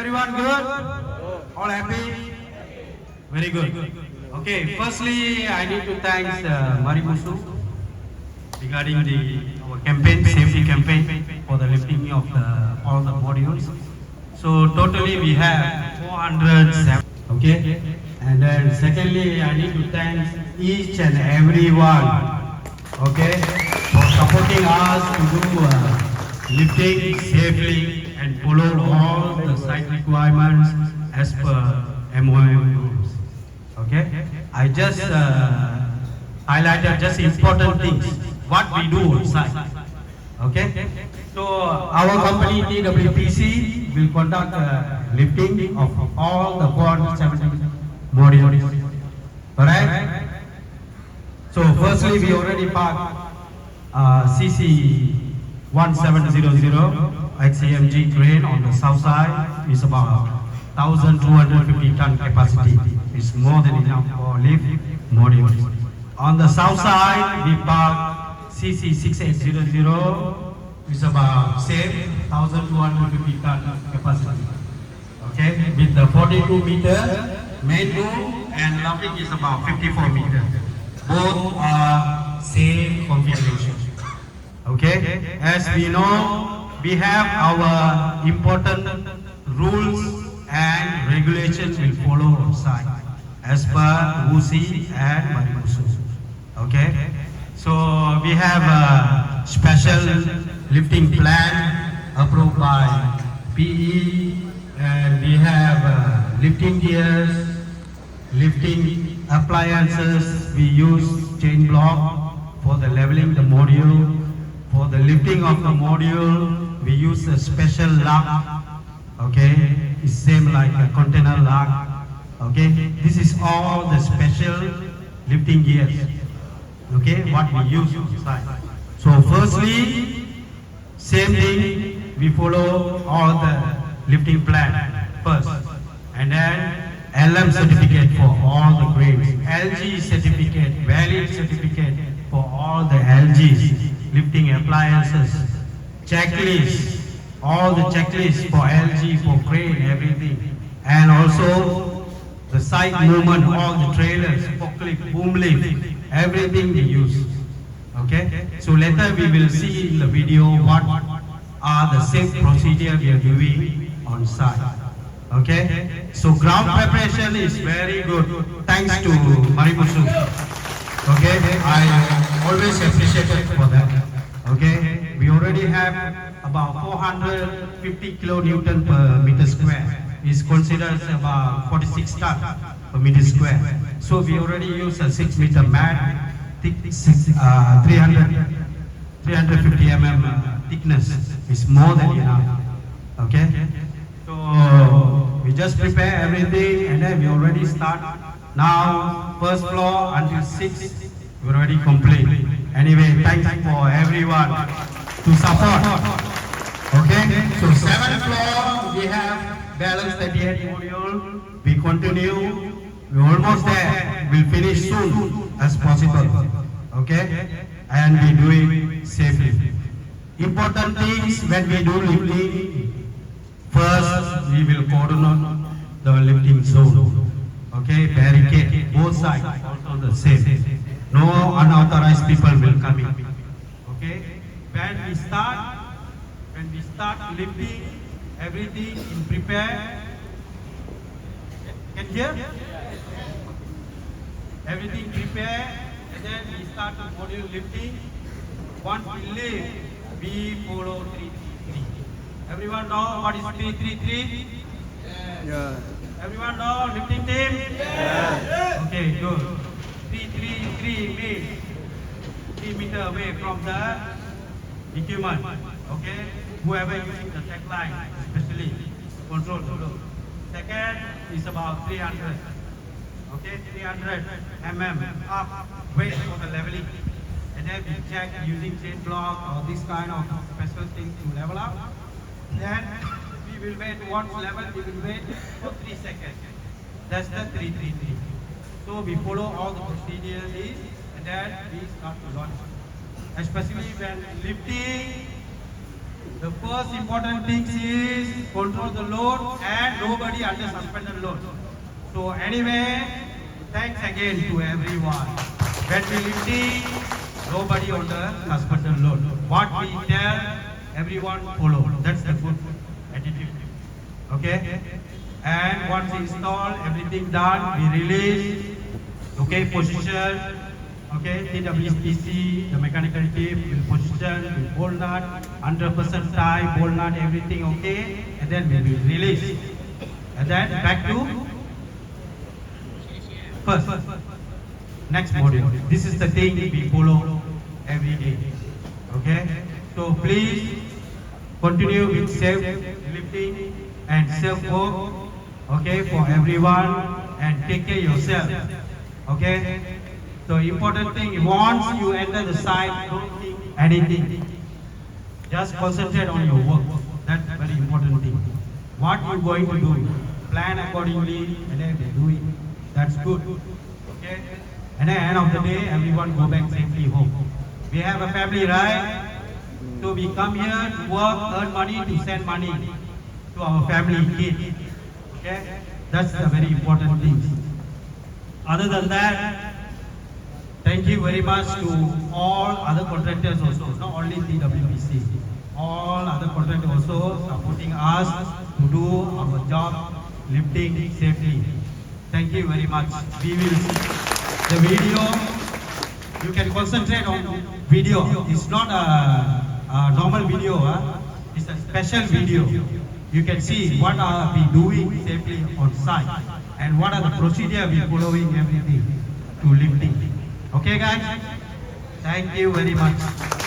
Everyone good? All happy? Very good. Okay, firstly, I need to thank Marimusu regarding our campaign, safety campaign for the lifting of all the modules. So totally we have 407. Okay, and then secondly, I need to thank each and everyone. Okay, for supporting us to do lifting safely and follow all the site requirements as per MOM rules. Okay, I just highlighted just important things what we do on site. Okay, so our company TWPC will conduct lifting of all the 470 modules. Alright. So firstly, we already parked CC 1700 XCMG crane on the south side. It's about 1,250 ton capacity. It's more than enough for lift modules. On the south side, we parked CC 6800. It's about same 1,250 ton capacity. Okay, with the 42 meter main boom and lumping is about 54 meter. Both are same configuration. Okay, as we know, we have our important rules and regulations will follow on site as per WUSI and Marimusu. Okay, so we have a special lifting plan approved by PE, and we have lifting gears, lifting appliances. We use chain block for the leveling the module. For the lifting of the module, we use a special lug. Okay, it's same like a container lug. Okay, this is all the special lifting gears. Okay, what we use inside. So firstly, same thing, we follow all the lifting plan first, and then LM certificate for all the grades, LG certificate, valid certificate for all the LGs, lifting appliances, checklist, all the checklists for LG, for crane, everything, and also the side movement, all the trailers, forklift, boom lift, everything we use. Okay, so later we will see in the video what are the safe procedure we are doing on site. Okay, so ground preparation is very good thanks to Marimusu. Okay, I always appreciate it for that. Okay, we already have about 450 kilonewton per meter square. Is considered about 46 ton per meter square. So we already use a 6 meter mat, thick 350 mm thickness. Is more than enough. Okay, so we just prepare everything and then we already start. Now first floor until 6 we already complete. Anyway, thanks for everyone to support. Okay, so 7th floor we have balance 38 module. We continue. We're almost there. We'll finish soon as possible. Okay, and we do it safely. Important things when we do lifting. First, we will coordinate the lifting zone. Okay, barricade both sides also the same. No unauthorized people will come in. Okay, when we start lifting, everything in prepare. Can you hear? Everything prepare, and then we start the module lifting. Once we lift, we follow 333. Everyone know what is 333? Yeah. Everyone know lifting team? Yeah. Okay, good. 333 means 3 meters away from the equipment. Okay, whoever using the tech line, especially control flow. Second is about 300. Okay, 300 mm up, wait for the leveling. And then we check using chain block or this kind of special thing to level up. Then we will wait once level, we will wait for 3 seconds. That's the 333. So we follow all the procedures and then we start to launch. Especially when lifting The first important thing is control the load and nobody under suspended load. So anyway, thanks again to everyone. When we lifting, nobody under suspended load. What we tell, everyone follow. That's the good attitude. Okay? And once installed, everything done, we release. Okay, position. Okay, TWPC, the mechanical team will position, will bolt nut, 100% tie, bolt nut, everything okay, and then we will release. And then back to first, next module. This is the thing we follow every day. Okay, so please continue with self lifting and self work. Okay, for everyone, and take care yourself. Okay. So important thing, once you enter the site, don't think anything. Just concentrate on your work. That's very important thing. What you're going to do, plan accordingly, and then do it. That's good. Okay? And at the end of the day, everyone go back safely home. We have a family, right? So we come here to work, earn money, to send money to our family, kids. Okay? That's the very important thing. Other than that, thank you very much to all other contractors also, not only TWPC. All other contractors also supporting us to do our job, lifting safely. Thank you very much. We will see the video. You can concentrate on video. It's not a normal video. It's a special video. You can see what are we doing safely on site and what are the procedure we following everything to lifting. Okay guys, thank you very much.